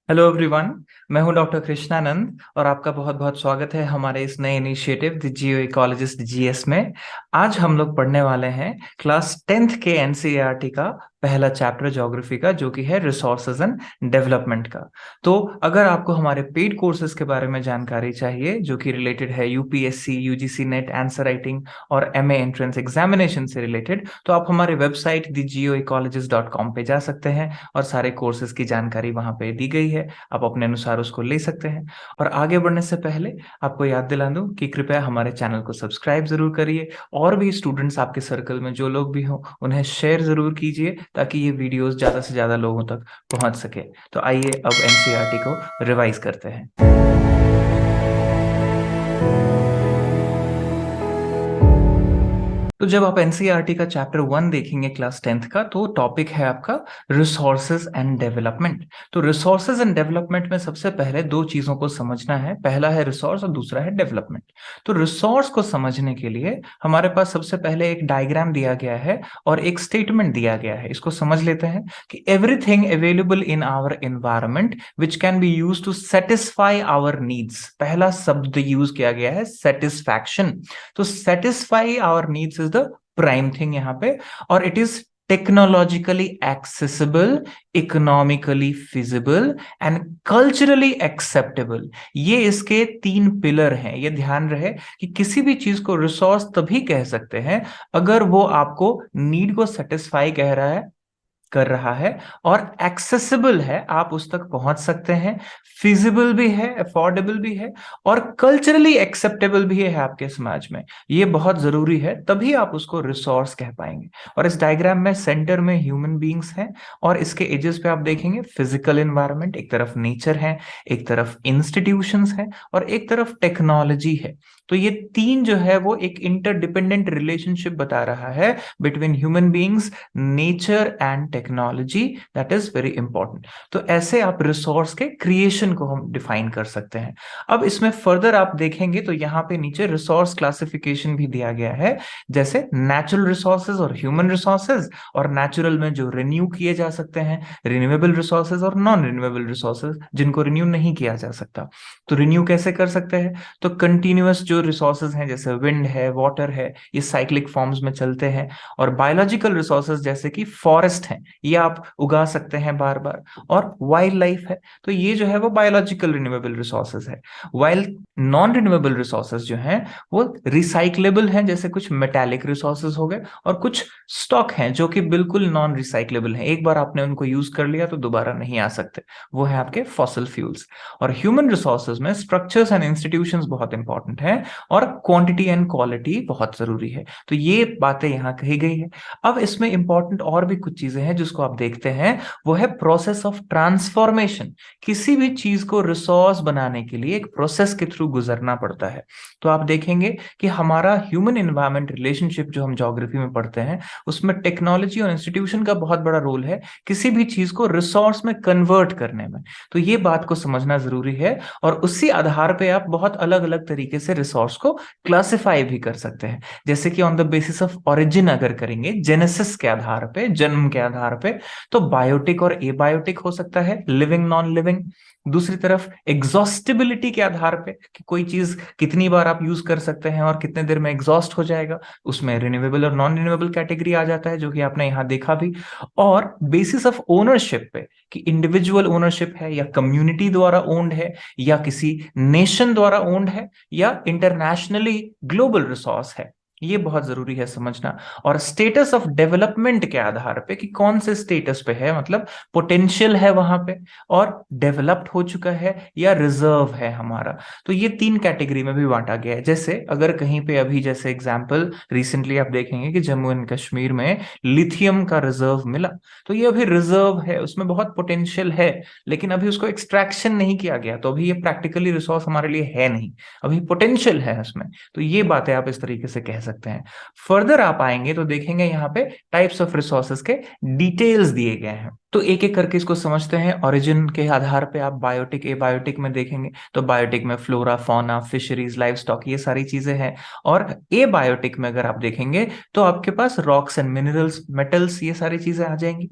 Hello everyone. मैं हूं doctor Krishnanand और आपका बहुत बहुत स्वागत है हमारे इस नए initiative the Jio ecologist GS में। आज हम लोग पढ़ने वाले हैं क्लास 10th के एनसीईआरटी का पहला चैप्टर ज्योग्राफी का, जो कि है रिसोर्सेज एंड डेवलपमेंट का। तो अगर आपको हमारे पेड कोर्सेज के बारे में जानकारी चाहिए जो कि रिलेटेड है UPSC UGC net answer writing और एमए एंट्रेंस एग्जामिनेशन से रिलेटेड, तो आप हमारे वेबसाइट thegeoecologist.com पे जा सकते हैं और सारे कोर्सेज की जानकारी वहां पे दी गई है। आप अपने अनुसार उसको ले सकते हैं। और आगे बढ़ने से पहले आपको याद दिला दूं कि कृपया हमारे चैनल को सब्सक्राइब जरूर करिए और भी स्टूडेंट्स आपके सर्कल में जो लोग भी हों उन्हें शेयर जरूर कीजिए ताकि ये वीडियोस ज्यादा से ज्यादा लोगों तक पहुंच सके। तो आइए अब एनसीईआरटी को रिवाइज करते हैं। तो जब आप एनसीईआरटी का चैप्टर 1 देखेंगे क्लास 10th का, तो टॉपिक है आपका रिसोर्सेज एंड डेवलपमेंट। तो रिसोर्सेज एंड डेवलपमेंट में सबसे पहले दो चीजों को समझना है, पहला है रिसोर्स और दूसरा है डेवलपमेंट। तो रिसोर्स को समझने के लिए हमारे पास सबसे पहले एक डायग्राम दिया गया है और एक स्टेटमेंट दिया गया है। इसको समझ लेते हैं कि everything available in our environment which can be use to satisfy our needs. पहला शब्द यूज किया गया है सेटिस्फैक्शन। तो satisfy our needs is the prime thing यहाँ पे, और it is technologically accessible, economically feasible and culturally acceptable. ये इसके तीन पिलर हैं। ये ध्यान रहे कि किसी भी चीज को रिसोर्स तभी कह सकते हैं अगर वो आपको नीड को सेटिस्फाई कह रहा है, कर रहा है, और एक्सेसिबल है, आप उस तक पहुंच सकते हैं, फिजिबल भी है, अफोर्डेबल भी है, और कल्चरली एक्सेप्टेबल भी है आपके समाज में। ये बहुत जरूरी है, तभी आप उसको रिसोर्स कह पाएंगे। और इस डायग्राम में सेंटर में ह्यूमन बींग्स हैं और इसके एजेस पे आप देखेंगे फिजिकल एनवायरनमेंट, एक तरफ नेचर है, एक तरफ इंस्टीट्यूशंस है और एक तरफ टेक्नोलॉजी है। तो ये तीन जो है वो एक इंटरडिपेंडेंट रिलेशनशिप बता रहा है between human beings, nature and technology. That is very important. तो ऐसे आप रिसोर्स के क्रिएशन को हम डिफाइन कर सकते हैं। अब इसमें फर्दर आप देखेंगे तो यहाँ पे नीचे रिसोर्स क्लासिफिकेशन भी दिया गया है, जैसे नेचुरल रिसोर्सेज और ह्यूमन रिसोर्सेज, और नेचुरल में जो रिन्यू किए जा सकते हैं, रिन्यूएबल रिसोर्सेज और नॉन रिन्यूएबल रिसोर्सेज जिनको रिन्यू नहीं किया जा सकता। तो रिन्यू कैसे कर सकते हैं? तो कंटिन्यूअस जो रिसोर्सेज हैं जैसे विंड है, वाटर है, ये साइक्लिक फॉर्म्स में चलते हैं। और बायोलॉजिकल रिसोर्सेज जैसे कि फॉरेस्ट हैं, ये आप उगा सकते हैं बार बार। और वाइल्ड लाइफ है, तो ये जो है वो बायोलॉजिकल रिन्यूएबल रिसोर्सेज है। वाइल नॉन रिन्यूएबल रिसोर्सेज जो हैं वो रिसाइक्लेबल हैं, जैसे कुछ मेटालिक रिसोर्सेज हो गए, और कुछ स्टॉक हैं जो कि बिल्कुल नॉन रिसाइक्लेबल हैं, एक बार आपने उनको यूज कर लिया तो दोबारा नहीं आ सकते, वो है आपके फॉसिल फ्यूल्स। और ह्यूमन रिसोर्सेज में स्ट्रक्चर्स एंड इंस्टीट्यूशंस बहुत इंपॉर्टेंट है और क्वांटिटी एंड क्वालिटी बहुत जरूरी है। तो ये बातें यहाँ कही गई है। अब इसमें इंपॉर्टेंट और भी कुछ चीजें हैं जिसको आप देखते हैं, वो है प्रोसेस ऑफ ट्रांसफॉर्मेशन। किसी भी चीज को रिसोर्स बनाने के लिए एक प्रोसेस के थ्रू गुजरना पड़ता है। तो आप देखेंगे कि हमारा ह्यूमन एनवायरमेंट रिलेशनशिप जो हम ज्योग्राफी में पढ़ते हैं उसमें टेक्नोलॉजी और इंस्टीट्यूशन का बहुत बड़ा रोल है किसी भी चीज को रिसोर्स में कन्वर्ट करने में। तो ये बात को समझना जरूरी है, और उसी आधार पे आप बहुत अलग अलग तरीके से रिसोर्स को क्लासिफाई भी कर सकते हैं। जैसे कि on the basis of origin अगर करेंगे, जेनेसिस के आधार पे, जन्म के आधार पे, तो बायोटिक और एबायोटिक हो सकता है, लिविंग नॉन लिविंग। दूसरी तरफ एग्जॉस्टिबिलिटी के आधार पे कि कोई चीज कितनी बार आप यूज कर सकते हैं और कितने देर में एग्जॉस्ट हो जाएगा, उसमें रिन्यूएबल और नॉन रिन्यूएबल कैटेगरी आ जाता है, जो कि आपने यहां देखा भी। और बेसिस ऑफ ओनरशिप पे कि इंडिविजुअल ओनरशिप है या कम्युनिटी द्वारा ओन्ड है या किसी नेशन द्वारा ओन्ड है या इंटरनेशनली ग्लोबल रिसोर्स है, ये बहुत जरूरी है समझना। और स्टेटस ऑफ डेवलपमेंट के आधार पे कि कौन से स्टेटस पे है, मतलब पोटेंशियल है वहां पे और डेवलप्ड हो चुका है या रिजर्व है हमारा। तो ये तीन कैटेगरी में भी बांटा गया है। जैसे अगर कहीं पे अभी जैसे एग्जांपल रिसेंटली आप देखेंगे कि जम्मू एंड कश्मीर में लिथियम का रिजर्व मिला, तो ये अभी रिजर्व है, उसमें बहुत पोटेंशियल है, लेकिन अभी उसको एक्सट्रैक्शन नहीं किया गया, तो अभी ये प्रैक्टिकली रिसोर्स हमारे लिए है नहीं, अभी पोटेंशियल है उसमें। तो ये बातें आप इस तरीके से कह सकते हैं। फर्दर आप आएंगे तो देखेंगे यहाँ पे टाइप्स ऑफ रिसोर्सेज के डिटेल्स दिए गए हैं। तो एक एक करके इसको समझते हैं। ओरिजिन के आधार पे आप बायोटिक एबायोटिक में देखेंगे तो बायोटिक में flora fauna fisheries live stock ये सारी चीजें हैं। और एबायोटिक में अगर आप देखेंगे तो आपके पास रॉक्स एंड मिनरल्स मेटल्स ये सारी चीजें आ जाएंगी।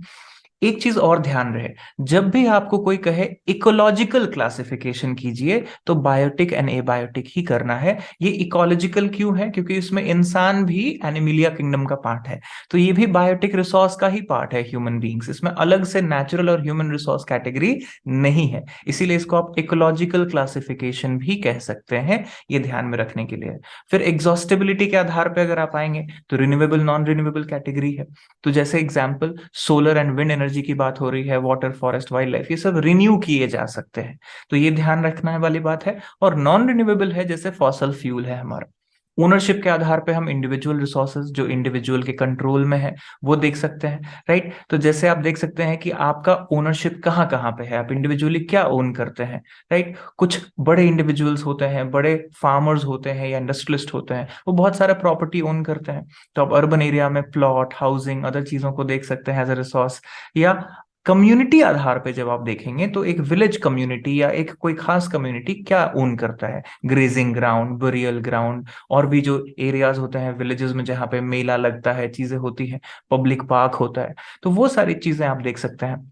एक चीज और ध्यान रहे, जब भी आपको कोई कहे इकोलॉजिकल क्लासिफिकेशन कीजिए, तो बायोटिक एंड एबायोटिक ही करना है। ये इकोलॉजिकल क्यों है? क्योंकि इसमें इंसान भी एनिमिलिया किंगडम का पार्ट है, तो ये भी बायोटिक रिसोर्स का ही पार्ट है, ह्यूमन बींग्स। इसमें अलग से नेचुरल और ह्यूमन रिसोर्स कैटेगरी नहीं है, इसीलिए इसको आप इकोलॉजिकल क्लासिफिकेशन भी कह सकते हैं, ये ध्यान में रखने के लिए। फिर एग्जॉस्टेबिलिटी के आधार पर अगर आप आएंगे तो रिन्यूएबल नॉन रिन्यूएबल कैटेगरी है। तो जैसे example solar and wind energy की बात हो रही है, वाटर, फॉरेस्ट, वाइल्ड लाइफ, ये सब रिन्यू किए जा सकते हैं, तो ये ध्यान रखना वाली बात है। और नॉन रिन्यूएबल है जैसे फॉसल फ्यूल है हमारा। ओनरशिप के आधार पे हम इंडिविजुअल रिसोर्सेज जो इंडिविजुअल के कंट्रोल में है वो देख सकते हैं, राइट। तो जैसे आप देख सकते हैं कि आपका ओनरशिप कहाँ कहाँ पे है, आप इंडिविजुअली क्या ओन करते हैं, राइट। कुछ बड़े इंडिविजुअल्स होते हैं, बड़े फार्मर्स होते हैं या इंडस्ट्रियलिस्ट होते हैं, वो बहुत सारा प्रॉपर्टी ओन करते हैं। तो आप अर्बन एरिया में प्लॉट, हाउसिंग, अदर चीजों को देख सकते हैं एज अ रिसोर्स। या कम्युनिटी आधार पे जब आप देखेंगे तो एक विलेज कम्युनिटी या एक कोई खास कम्युनिटी क्या ओन करता है, ग्रेजिंग ग्राउंड, बुरियल ग्राउंड, और भी जो एरियाज होते हैं विलेजेस में जहाँ पे मेला लगता है, चीजें होती हैं, पब्लिक पार्क होता है, तो वो सारी चीजें आप देख सकते हैं।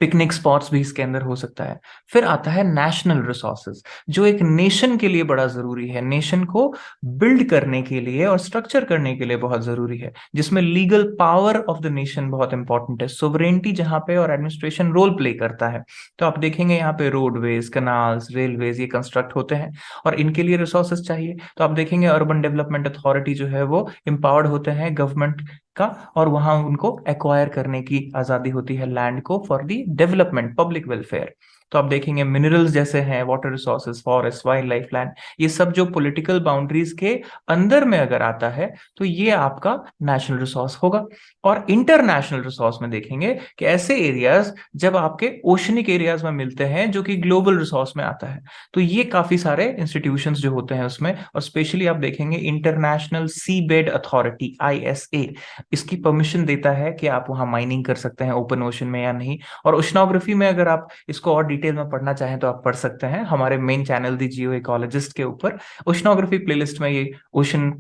पिकनिक स्पॉट्स भी इसके अंदर हो सकता है। फिर आता है नेशनल रिसोर्सेज, जो एक नेशन के लिए बड़ा जरूरी है, नेशन को बिल्ड करने के लिए और स्ट्रक्चर करने के लिए बहुत जरूरी है, जिसमें legal power of the nation बहुत इंपॉर्टेंट है, सोवरेनिटी जहां पे और एडमिनिस्ट्रेशन रोल प्ले करता है। तो आप देखेंगे यहाँ पे रोडवेज, कनाल्स, रेलवेज ये कंस्ट्रक्ट होते हैं और इनके लिए रिसोर्सेज चाहिए। तो आप देखेंगे अर्बन डेवलपमेंट अथॉरिटी जो है वो एम्पावर्ड होते हैं गवर्नमेंट का, और वहां उनको एक्वायर करने की आजादी होती है लैंड को for the development, public welfare. तो आप देखेंगे मिनरल्स जैसे हैं, water resources, forest, wild life, land, ये सब जो पॉलिटिकल बाउंड्रीज के अंदर में अगर आता है तो ये आपका नेशनल रिसोर्स होगा। और इंटरनेशनल रिसोर्स में देखेंगे कि ऐसे एरियाज जब आपके ओशनिक एरियाज में मिलते हैं जो कि ग्लोबल रिसोर्स में आता है, तो ये काफी सारे इंस्टीट्यूशंस जो होते हैं उसमें, और स्पेशली आप देखेंगे इंटरनेशनल सी बेड अथॉरिटी, ISA, इसकी परमिशन देता है कि आप वहां माइनिंग कर सकते हैं ओपन ओशन में या नहीं। और ओशनोग्राफी में अगर आप इसको और डिटेल में पढ़ना चाहें तो आप पढ़ सकते हैं हमारे मेन चैनल दी जियो इकोलॉजिस्ट के ऊपर। ओशनोग्राफी प्लेलिस्ट में ये ओशन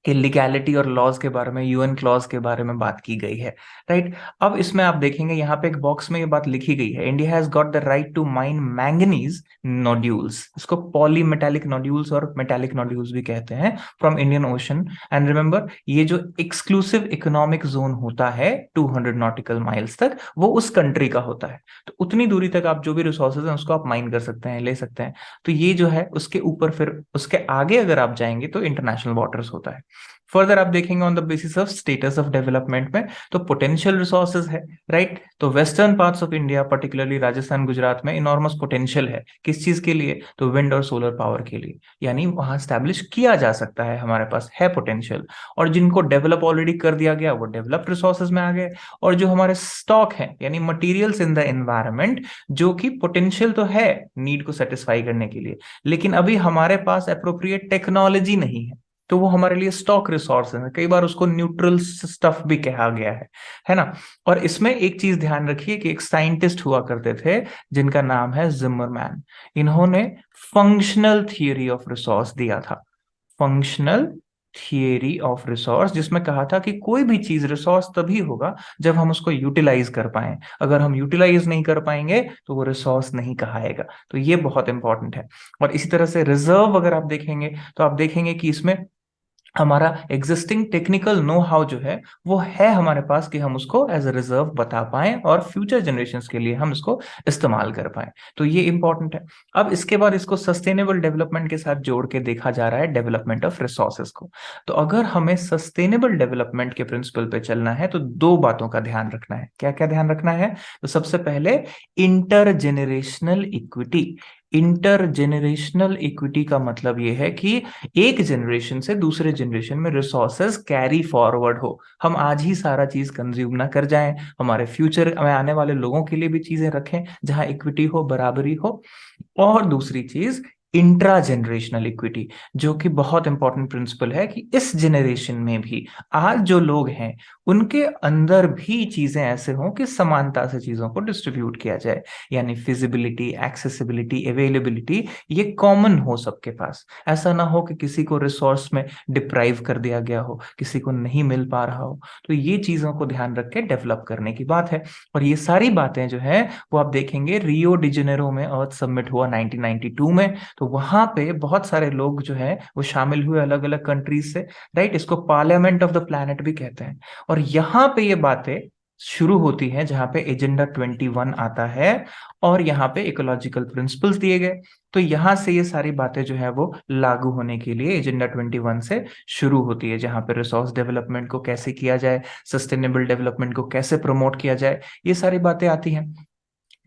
कि लीगैलिटी और लॉज के बारे में, यूएन क्लॉज के बारे में बात की गई है, राइट। अब इसमें आप देखेंगे यहाँ पे एक बॉक्स में ये बात लिखी गई है, India has got the right to mine manganese nodules, इसको पॉलीमेटालिक नोड्यूल्स और मेटालिक नोड्यूल्स भी कहते हैं, from Indian ocean. And remember, ये जो एक्सक्लूसिव इकोनॉमिक जोन होता है 200 नॉटिकल माइल्स तक, वो उस कंट्री का होता है, तो उतनी दूरी तक आप जो भी रिसोर्सेज हैं उसको आप माइन कर सकते हैं, ले सकते हैं। तो ये जो है उसके ऊपर, फिर उसके आगे अगर आप जाएंगे तो इंटरनेशनल वाटर्स होता है। फर्दर आप देखेंगे on the basis of status of development में, तो पोटेंशियल रिसोर्सेज है, राइट। तो western parts of India, particularly Rajasthan, Gujarat में इनॉर्मस पोटेंशियल है, किस चीज के लिए? तो विंड और सोलर पावर के लिए, यानी वहां स्टैब्लिश किया जा सकता है, हमारे पास है पोटेंशियल। और जिनको डेवलप ऑलरेडी कर दिया गया वो डेवलप्ड रिसोर्सेज में आ गए। और जो हमारे स्टॉक है, यानी मटीरियल्स इन द एनवायरमेंट, जो कि पोटेंशियल तो है नीड को सेटिस्फाई करने के लिए, लेकिन अभी हमारे पास अप्रोप्रिएट टेक्नोलॉजी नहीं है, तो वो हमारे लिए स्टॉक रिसोर्स है, कई बार उसको न्यूट्रल स्टफ भी कहा गया है ना। और इसमें एक चीज ध्यान रखिए कि एक साइंटिस्ट हुआ करते थे जिनका नाम है जिमरमैन, इन्होंने फंक्शनल थियरी ऑफ रिसोर्स दिया था, फंक्शनल थियरी ऑफ रिसोर्स, जिसमें कहा था कि कोई भी चीज रिसोर्स तभी होगा जब हम उसको यूटिलाइज कर पाए, अगर हम यूटिलाइज नहीं कर पाएंगे तो वो रिसोर्स नहीं कहाएगा। तो ये बहुत इंपॉर्टेंट है। और इसी तरह से रिजर्व अगर आप देखेंगे तो आप देखेंगे कि इसमें हमारा एग्जिस्टिंग टेक्निकल नो हाउ जो है वो है हमारे पास, कि हम उसको एज अ रिजर्व बता पाए और फ्यूचर जनरेशंस के लिए हम इसको इस्तेमाल कर पाए, तो ये इंपॉर्टेंट है। अब इसके बाद इसको सस्टेनेबल डेवलपमेंट के साथ जोड़ के देखा जा रहा है, डेवलपमेंट ऑफ रिसोर्सेज को। तो अगर हमें सस्टेनेबल डेवलपमेंट के प्रिंसिपल पे चलना है तो दो बातों का ध्यान रखना है। क्या क्या ध्यान रखना है? तो सबसे पहले इंटरजेनरेशनल इक्विटी। इंटरजेनरेशनल इक्विटी का मतलब यह है कि एक जनरेशन से दूसरे जनरेशन में रिसोर्सेज कैरी फॉरवर्ड हो, हम आज ही सारा चीज कंज्यूम ना कर जाएं, हमारे फ्यूचर में आने वाले लोगों के लिए भी चीजें रखें जहां इक्विटी हो, बराबरी हो। और दूसरी चीज, इंट्रा जनरेशनल इक्विटी, जो कि बहुत इंपॉर्टेंट प्रिंसिपल है कि इस जनरेशन में भी आज जो लोग हैं उनके अंदर भी चीजें ऐसे हों कि समानता से चीजों को डिस्ट्रीब्यूट किया जाए, यानी फिजिबिलिटी, एक्सेसिबिलिटी, अवेलेबिलिटी ये कॉमन हो सबके पास। ऐसा ना हो कि किसी को रिसोर्स में डिप्राइव कर दिया गया हो, किसी को नहीं मिल पा रहा हो। तो ये चीजों को ध्यान रख के डेवलप करने की बात है। और ये सारी बातें जो है वो आप देखेंगे रियो डी जेनेरो में अर्थ समिट हुआ 1992 में, तो वहां पे बहुत सारे लोग जो है वो शामिल हुए अलग अलग कंट्रीज से, राइट। इसको पार्लियामेंट ऑफ द प्लैनेट भी कहते हैं। और यहाँ पे ये बातें शुरू होती हैं जहां पे एजेंडा 21 आता है और यहाँ पे इकोलॉजिकल प्रिंसिपल्स दिए गए। तो यहाँ से ये सारी बातें जो है वो लागू होने के लिए एजेंडा 21 से शुरू होती है, जहां पे रिसोर्स डेवलपमेंट को कैसे किया जाए, सस्टेनेबल डेवलपमेंट को कैसे प्रमोट किया जाए, ये सारी बातें आती हैं।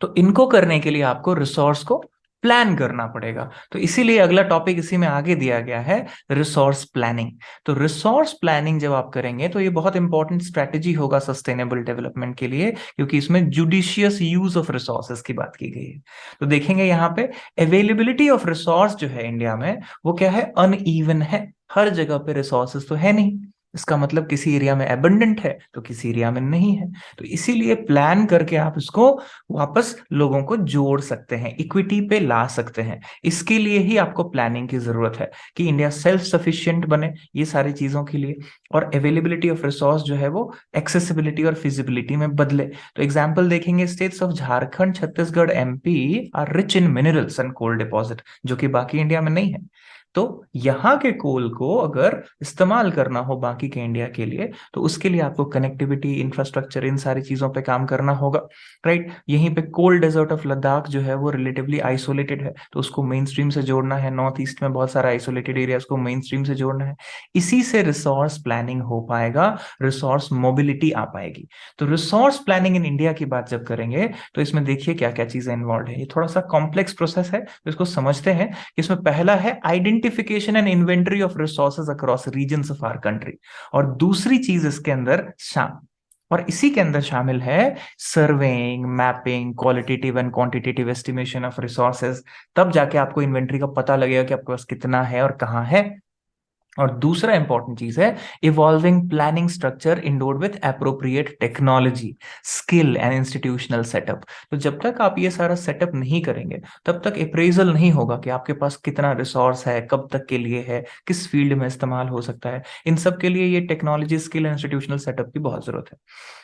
तो इनको करने के लिए आपको रिसोर्स को प्लान करना पड़ेगा। तो इसीलिए अगला टॉपिक इसी में आगे दिया गया है, रिसोर्स प्लानिंग। तो रिसोर्स प्लानिंग जब आप करेंगे तो ये बहुत इंपॉर्टेंट स्ट्रेटेजी होगा सस्टेनेबल डेवलपमेंट के लिए, क्योंकि इसमें जुडिशियस यूज ऑफ रिसोर्सेज की बात की गई है। तो देखेंगे यहाँ पे अवेलेबिलिटी ऑफ रिसोर्स जो है इंडिया में वो क्या है, अनइवन है। हर जगह पे रिसोर्सेज तो है नहीं। इसका मतलब किसी एरिया में एबंडेंट है तो किसी एरिया में नहीं है। तो इसीलिए प्लान करके आप इसको वापस लोगों को जोड़ सकते हैं, इक्विटी पे ला सकते हैं। इसके लिए ही आपको प्लानिंग की जरूरत है कि इंडिया सेल्फ सफिशिएंट बने ये सारी चीजों के लिए, और अवेलेबिलिटी ऑफ रिसोर्स जो है वो एक्सेसिबिलिटी और फिजिबिलिटी में बदले। तो एग्जांपल देखेंगे, states of Jharkhand, Chhattisgarh, MP are rich in minerals and coal deposit, जो कि बाकी इंडिया में नहीं है। तो यहाँ के कोल को अगर इस्तेमाल करना हो बाकी के इंडिया के लिए, तो उसके लिए आपको कनेक्टिविटी, इंफ्रास्ट्रक्चर, इन सारी चीजों पे काम करना होगा, राइट। यहीं पे कोल्ड डेजर्ट ऑफ लद्दाख जो है वो रिलेटिवली आइसोलेटेड है, तो उसको मेन स्ट्रीम से जोड़ना है। नॉर्थ ईस्ट में बहुत सारा आइसोलेटेड एरियाज को मेन स्ट्रीम से जोड़ना है। इसी से रिसोर्स प्लानिंग हो पाएगा, रिसोर्स मोबिलिटी आ पाएगी। तो रिसोर्स प्लानिंग इन इंडिया की बात जब करेंगे तो इसमें देखिए क्या क्या चीजें इन्वॉल्व है। ये थोड़ा सा कॉम्प्लेक्स प्रोसेस है, तो इसको समझते हैं। इसमें पहला है identification and inventory of resources across regions of our country, और दूसरी चीज इसके अंदर और इसी के अंदर शामिल है surveying, mapping, qualitative and quantitative estimation of resources. तब जाके आपको इन्वेंटरी का पता लगेगा कि आपके पास कितना है और कहाँ है। और दूसरा इंपॉर्टेंट चीज है evolving planning structure endured with appropriate technology, skill and institutional setup. तो जब तक आप ये सारा सेटअप नहीं करेंगे तब तक अप्रेजल नहीं होगा कि आपके पास कितना रिसोर्स है, कब तक के लिए है, किस फील्ड में इस्तेमाल हो सकता है। इन सब के लिए ये technology, skill and institutional setup की बहुत जरूरत है।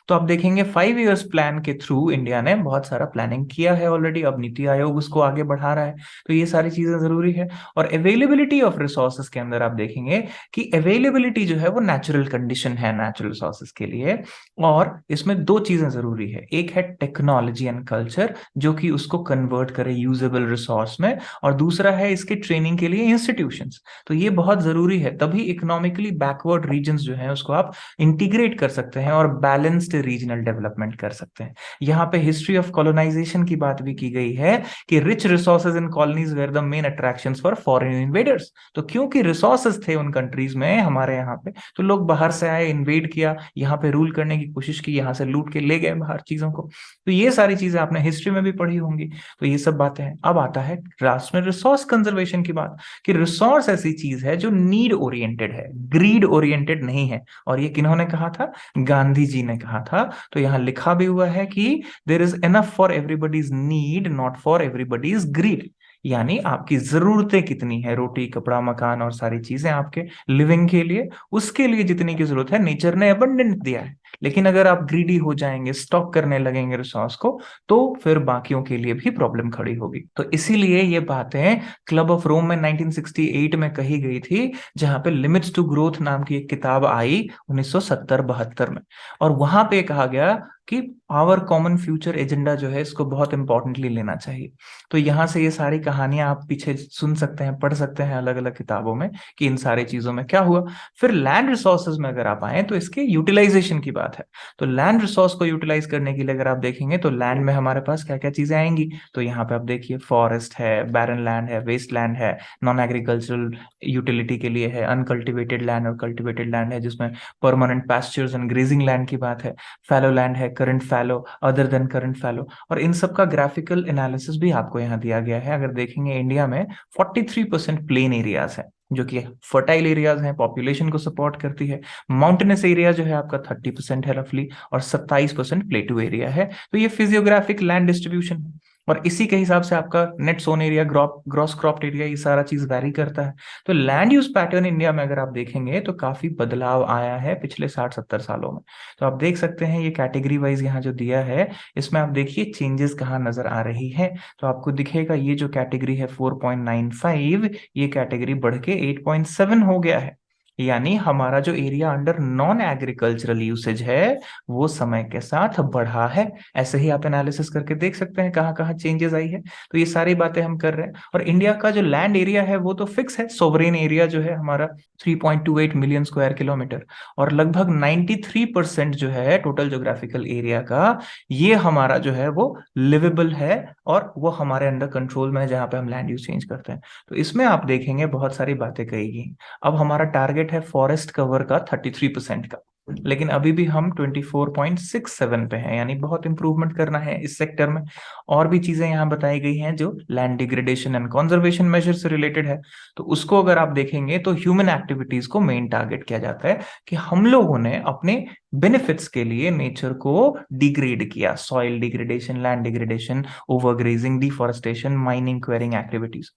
तो आप देखेंगे 5 इयर्स प्लान के थ्रू इंडिया ने बहुत सारा प्लानिंग किया है ऑलरेडी, अब नीति आयोग उसको आगे बढ़ा रहा है। तो ये सारी चीजें जरूरी है। और अवेलेबिलिटी ऑफ रिसोर्सेज के अंदर आप देखेंगे कि अवेलेबिलिटी जो है वो नेचुरल कंडीशन है नेचुरल रिसोर्सेज के लिए, और इसमें दो चीजें जरूरी है। एक है टेक्नोलॉजी एंड कल्चर जो कि उसको कन्वर्ट करे यूजेबल रिसोर्स में, और दूसरा है इसके ट्रेनिंग के लिए इंस्टीट्यूशंस। तो ये बहुत जरूरी है, तभी इकोनॉमिकली बैकवर्ड रीजन्स जो है उसको आप इंटीग्रेट कर सकते हैं और बैलेंस्ड रीजनल डेवलपमेंट कर सकते हैं। यहाँ पे हिस्ट्री ऑफ कॉलोनाइजेशन की बात भी की गई है कि rich resources in colonies were the main attractions for foreign invaders. तो क्योंकि रिसोर्सेज थे उन कंट्रीज में हमारे यहाँ पे, तो लोग बाहर से आए, इन्वेड किया, यहाँ पे रूल करने की कोशिश की, यहाँ से लूट के ले गए बाहर चीजों को। तो ये सारी चीजें आपने हिस्ट्री में भी पढ़ी होंगी। तो ये सब बातें हैं। अब आता है राष्ट्र में रिसोर्स कंजर्वेशन की बात, कि रिसोर्स ऐसी चीज है जो नीड ओरिएंटेड है, ग्रीड ओरिएंटेड नहीं है। और ये किन्होंने कहा था? गांधी जी ने कहा था। तो यहाँ लिखा भी हुआ है कि there is enough for everybody's need, not for everybody's greed. यानी आपकी जरूरतें कितनी है, रोटी, कपड़ा, मकान और सारी चीजें आपके लिविंग के लिए, उसके लिए जितनी की जरूरत है नेचर ने अबंडेंट दिया है। लेकिन अगर आप ग्रीडी हो जाएंगे, स्टॉक करने लगेंगे रिसोर्स को, तो फिर बाकियों के लिए भी प्रॉब्लम खड़ी होगी। तो इसीलिए ये बातें क्लब ऑफ रोम में 1968 में कही गई थी, जहां पे लिमिट्स टू ग्रोथ नाम की एक किताब आई 1970-72 में। और वहां पे कहा गया कि आवर कॉमन फ्यूचर एजेंडा जो है इसको बहुत इंपॉर्टेंटली लेना चाहिए। तो यहाँ से ये सारी कहानियां आप पीछे सुन सकते हैं, पढ़ सकते हैं अलग अलग किताबों में कि इन सारी चीजों में क्या हुआ। फिर लैंड रिसोर्सेज में अगर आप आए तो इसके यूटिलाइजेशन की बात है। तो लैंड रिसोर्स को यूटिलाइज करने के लिए अगर आप देखेंगे तो लैंड में हमारे पास क्या क्या चीजें आएंगी, तो यहाँ पे आप देखिए फॉरेस्ट है, बैरन लैंड है, वेस्ट लैंड है, नॉन एग्रीकल्चरल यूटिलिटी के लिए है, अनकल्टिवेटेड लैंड और कल्टिवेटेड लैंड है जिसमें permanent pastures and grazing land की बात है, फैलो लैंड है, current fallow, other than current fallow, और इन सब का ग्राफिकल एनालिसिस भी आपको यहाँ दिया गया है। अगर देखेंगे इंडिया में 43% प्लेन एरियाज है जो कि फर्टाइल एरियाज हैं, पॉपुलेशन को सपोर्ट करती है। माउंटेनस एरिया जो है आपका 30% है रफली, और 27% प्लेटू एरिया है। तो ये फिजियोग्राफिक लैंड डिस्ट्रीब्यूशन है, और इसी के हिसाब से आपका net sown area, gross cropped area, ये सारा चीज वैरी करता है। तो लैंड यूज पैटर्न इंडिया में अगर आप देखेंगे तो काफी बदलाव आया है पिछले 60-70 सालों में। तो आप देख सकते हैं ये कैटेगरी वाइज यहाँ जो दिया है, इसमें आप देखिए चेंजेस कहाँ नजर आ रही है। तो आपको दिखेगा ये जो कैटेगरी है 4.95, ये कैटेगरी बढ़ के 8.7 हो गया है। यानी हमारा जो area under non agricultural usage है वो समय के साथ बढ़ा है। ऐसे ही आप एनालिसिस करके देख सकते हैं कहाँ कहाँ चेंजेस आई है। तो ये सारी बातें हम कर रहे हैं, और इंडिया का जो लैंड एरिया है वो तो फिक्स है। सोवरेन एरिया जो है हमारा 3.28 मिलियन स्क्वायर किलोमीटर, और लगभग 93% जो है टोटल ज्योग्राफिकल एरिया का, ये हमारा जो है वो लिवेबल है, और वो हमारे अंडर कंट्रोल में है जहां पे हम लैंड यूज चेंज करते हैं। तो इसमें आप देखेंगे बहुत सारी बातें कही गई। अब हमारा टारगेट है फॉरेस्ट कवर का 33% का, लेकिन अभी भी हम 24.67 पे हैं, यानी बहुत इंप्रूवमेंट करना है इस सेक्टर में। और भी चीजें यहाँ बताई गई हैं जो land degradation and conservation measure से रिलेटेड है। तो उसको अगर आप देखेंगे तो ह्यूमन एक्टिविटीज को मेन टारगेट किया जाता है कि हम लोगों ने अपने बेनिफिट्स के लिए नेचर को डिग्रेड किया, soil degradation, land degradation, overgrazing, deforestation, mining, quarrying activities.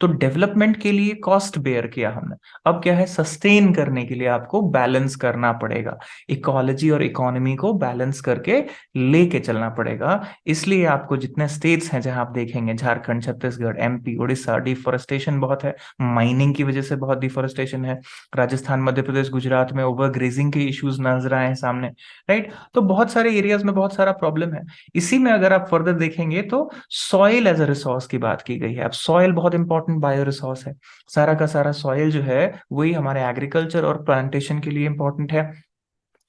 तो डेवलपमेंट के लिए कॉस्ट बेयर किया हमने। अब क्या है, सस्टेन करने के लिए आपको बैलेंस करना पड़ेगा, इकोलॉजी और इकोनॉमी को बैलेंस करके लेके चलना पड़ेगा। इसलिए आपको जितने स्टेट्स हैं जहां आप देखेंगे, झारखंड, छत्तीसगढ़, एमपी, उड़ीसा, डिफॉरेस्टेशन बहुत है, माइनिंग की वजह से बहुत डिफॉरेस्टेशन है। राजस्थान, मध्य प्रदेश, गुजरात में ओवर ग्रेजिंग के इश्यूज नजर आए हैं सामने, राइट। तो बहुत सारे एरियाज में बहुत सारा प्रॉब्लम है। इसी में अगर आप फर्दर देखेंगे तो सॉइल एज अ रिसोर्स की बात की गई है। अब सॉइल बहुत इंपॉर्टेंट बायो रिसोर्स है। सारा का सारा सॉइल जो है वही हमारे एग्रीकल्चर और प्लांटेशन के लिए इंपॉर्टेंट है।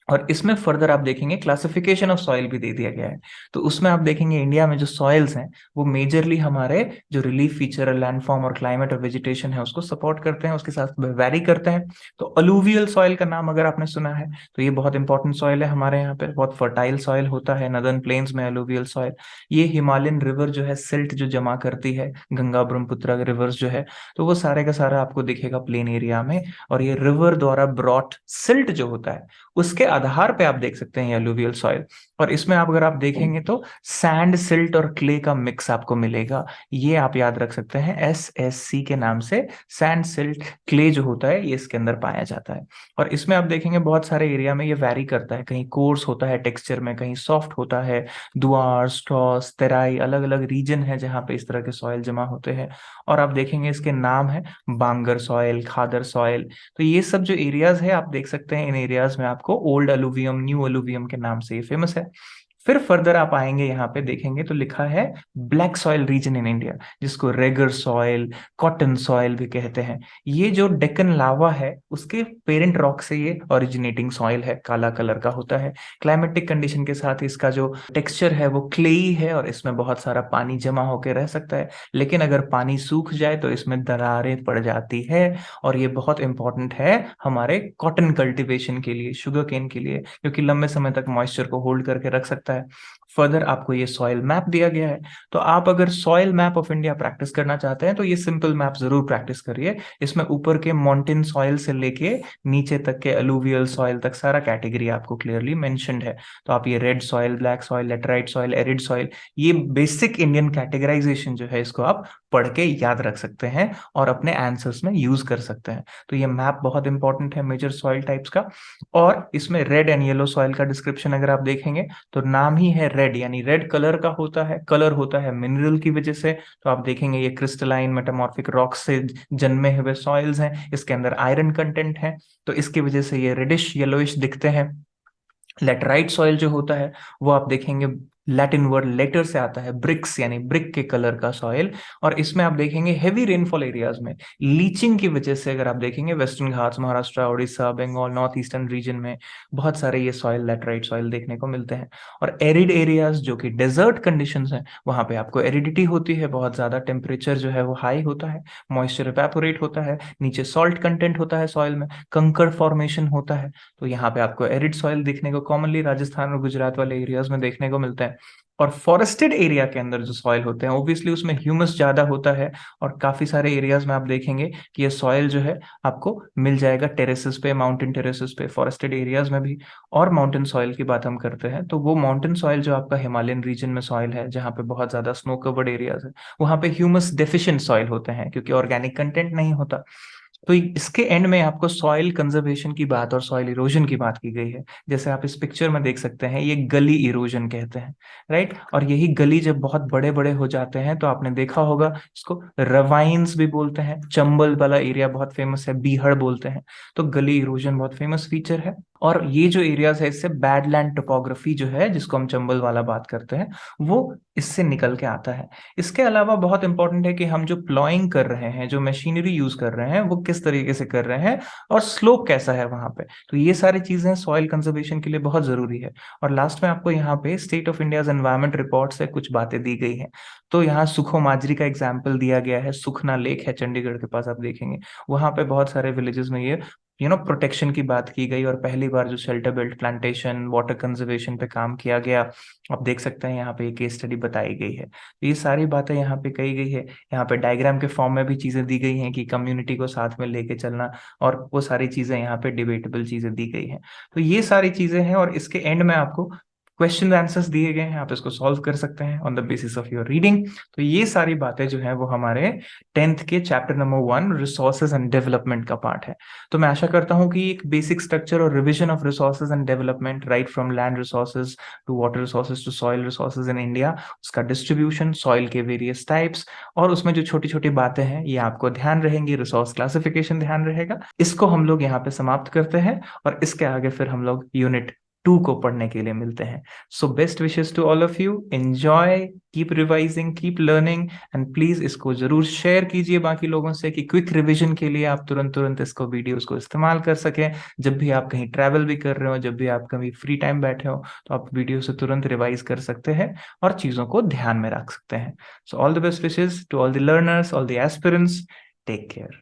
और इसमें फर्दर आप देखेंगे क्लासिफिकेशन ऑफ सॉइल भी दे दिया गया है। तो उसमें आप देखेंगे इंडिया में जो सॉइल्स हैं वो मेजरली हमारे जो रिलीफ फीचर, लैंडफॉर्म और क्लाइमेट और वेजिटेशन है उसको सपोर्ट करते हैं, उसके साथ वेरी करते हैं। तो अलूवियल सॉइल का नाम अगर आपने सुना है तो ये बहुत इंपॉर्टेंट सॉइल है हमारे यहाँ पे, बहुत फर्टाइल सॉइल होता है नदर्न प्लेन्स में अलूवियल सॉइल। ये हिमालयन रिवर जो है सिल्ट जो जमा करती है, गंगा ब्रह्मपुत्र रिवर्स जो है, तो वो सारे का सारा आपको दिखेगा प्लेन एरिया में। और ये रिवर द्वारा ब्रॉट सिल्ट जो होता है उसके आधार पे आप देख सकते हैं एलुवियल सॉइल। और इसमें आप अगर आप देखेंगे तो सैंड, सिल्ट और क्ले का मिक्स आपको मिलेगा। ये आप याद रख सकते हैं SSC के नाम से। सैंड, सिल्ट, क्ले जो होता है ये इसके अंदर पाया जाता है। और इसमें आप देखेंगे बहुत सारे एरिया में ये वैरी करता है, कहीं कोर्स होता है टेक्सचर में, कहीं सॉफ्ट होता है। दुआर, स्ट्रॉस, तेराई, अलग अलग रीजन है जहाँ पे इस तरह के सॉइल जमा होते हैं। और आप देखेंगे इसके नाम है बांगर सॉइल, खादर सॉइल। तो ये सब जो एरियाज है आप देख सकते हैं, इन एरियाज में आपको ओल्ड अलुवियम, न्यू अलुवियम के नाम से ये फेमस है। फिर फर्दर आप आएंगे यहाँ पे देखेंगे तो लिखा है black soil region in India, जिसको रेगर सॉइल, कॉटन सॉइल भी कहते हैं। ये जो डेक्कन लावा है उसके पेरेंट रॉक से ये ओरिजिनेटिंग सॉइल है, काला कलर का होता है। क्लाइमेटिक कंडीशन के साथ इसका जो टेक्सचर है वो क्लेई है, और इसमें बहुत सारा पानी जमा होकर रह सकता है। लेकिन अगर पानी सूख जाए तो इसमें दरारें पड़ जाती है, और ये बहुत इंपॉर्टेंट है हमारे कॉटन कल्टीवेशन के लिए, शुगर केन के लिए, क्योंकि लंबे समय तक मॉइस्चर को होल्ड करके रख सकता है। फर्दर आपको ये सॉइल मैप दिया गया है। तो आप अगर soil map of India practice करना चाहते हैं तो ये सिंपल मैप जरूर प्रैक्टिस करिए। इसमें ऊपर के माउंटेन सॉइल से लेके नीचे तक के अलूवियल सॉइल तक सारा कैटेगरी आपको क्लियरली मेंशन्ड है। तो आप ये red soil, black soil, laterite soil, arid soil, ये बेसिक इंडियन कैटेगराइजेशन जो है इसको आप पढ़ के याद रख सकते हैं और अपने आंसर्स में यूज कर सकते हैं। तो ये मैप बहुत इंपॉर्टेंट है मेजर सॉइल टाइप्स का। और इसमें रेड एंड येलो सॉइल का डिस्क्रिप्शन अगर आप देखेंगे तो नाम ही है रेड, यानी रेड कलर का होता है, कलर होता है मिनरल की वजह से। तो आप देखेंगे ये क्रिस्टलाइन मेटामॉर्फिक रॉक से जन्मे हुए सॉइल्स हैं, इसके अंदर आयरन कंटेंट है, तो इसकी वजह से ये रेडिश येलोइश दिखते हैं। लेटराइट सॉइल जो होता है वो आप देखेंगे लैटिन वर्ड लेटर से आता है, ब्रिक्स यानी ब्रिक के कलर का सॉइल। और इसमें आप देखेंगे हेवी रेनफॉल एरियाज में लीचिंग की वजह से, अगर आप देखेंगे Western Ghats, Maharashtra, Orissa, Bengal, north eastern region में बहुत सारे ये सॉइल, लैटराइट सॉइल देखने को मिलते हैं। और एरिड एरियाज जो कि डेजर्ट कंडीशंस हैं, वहां पे आपको एरिडिटी होती है, बहुत ज्यादा टेम्परेचर जो है वो हाई होता है, मॉइस्चर इवेपोरेट होता है, नीचे सॉल्ट कंटेंट होता है सॉइल में, कंकड़ फॉर्मेशन होता है। तो यहाँ पे आपको एरिड सॉइल देखने को कॉमनली राजस्थान और गुजरात वाले एरियाज में देखने को मिलते हैं। और फॉरेस्टेड एरिया के अंदर जो सॉइल होते हैं, ऑब्वियसली उसमें ह्यूमस ज्यादा होता है, और काफी सारे एरियाज में आप देखेंगे कि ये सॉइल जो है आपको मिल जाएगा टेरेसेस पे, माउंटेन टेरेसेस पे, फॉरेस्टेड एरियाज में भी। और माउंटेन सॉइल की बात हम करते हैं तो वो माउंटेन सॉइल जो आपका हिमालयन रीजन में सॉइल है, जहाँ पे बहुत ज्यादा स्नो कवर्ड एरियाज है, वहाँ पे ह्यूमस डेफिशिएंट सॉइल होते हैं, क्योंकि ऑर्गेनिक कंटेंट नहीं होता। तो इसके एंड में आपको सॉइल कंजर्वेशन की बात और सॉइल इरोजन की बात की गई है। जैसे आप इस पिक्चर में देख सकते हैं, ये गली इरोजन कहते हैं, राइट। और यही गली जब बहुत बड़े बड़े हो जाते हैं तो आपने देखा होगा, इसको रवाइन्स भी बोलते हैं। चंबल वाला एरिया बहुत फेमस है, बीहड़ बोलते हैं। तो गली इरोजन बहुत फेमस फीचर है। और ये जो एरियाज है, इससे बैडलैंड टोपोग्राफी जो है, जिसको हम चंबल वाला बात करते हैं, वो इससे निकल के आता है। इसके अलावा बहुत इंपॉर्टेंट है कि हम जो प्लॉइंग कर रहे हैं, जो मशीनरी यूज कर रहे हैं, वो किस तरीके से कर रहे हैं, और स्लोप कैसा है वहां पे। तो ये सारी चीजें सॉइल कंजर्वेशन के लिए बहुत जरूरी है। और लास्ट में आपको यहाँ पे state of India environment report से कुछ बातें दी गई हैं। तो यहाँ सुखो माजरी का एग्जाम्पल दिया गया है। सुखना लेक है चंडीगढ़ के पास, आप देखेंगे वहां पे बहुत सारे विलेजेस में ये प्रोटेक्शन की बात की गई, और पहली बार जो shelter belt plantation, water conservation पे काम किया गया। आप देख सकते हैं यहाँ पे एक केस स्टडी बताई गई है। तो ये सारी बातें यहाँ पे कही गई है। यहाँ पे डायग्राम के फॉर्म में भी चीजें दी गई हैं कि कम्युनिटी को साथ में लेके चलना, और वो सारी चीजें यहाँ पे डिबेटेबल चीजें दी गई हैं। तो ये सारी चीजें हैं, और इसके एंड में आपको क्वेश्चन आंसर्स दिए गए हैं, आप इसको सॉल्व कर सकते हैं on the basis of your reading. तो ये सारी बातें जो है वो हमारे 10th के chapter number 1 resources and development का पार्ट है। तो मैं आशा करता हूँ कि एक बेसिक स्ट्रक्चर और revision of resources and development, right from land resources to water resources to soil resources in India, उसका डिस्ट्रीब्यूशन, सॉइल के वेरियस टाइप्स, और उसमें जो छोटी छोटी बातें हैं ये आपको ध्यान रहेंगी, रिसोर्स क्लासिफिकेशन ध्यान रहेगा। इसको हम लोग यहाँ पे समाप्त करते हैं, और इसके आगे फिर हम लोग यूनिट 2 को पढ़ने के लिए मिलते हैं। So best wishes to all of you, enjoy, keep revising, keep learning, and please इसको जरूर शेयर कीजिए बाकी लोगों से, कि क्विक रिवीजन के लिए आप तुरंत तुरंत इसको, वीडियोस को इस्तेमाल कर सकें। जब भी आप कहीं ट्रैवल भी कर रहे हो, जब भी आप कभी फ्री टाइम बैठे हो, तो आप वीडियो से तुरंत रिवाइज कर सकते हैं और चीजों को ध्यान में रख सकते हैं। So all the best wishes to all the learners, all the aspirants. Take care.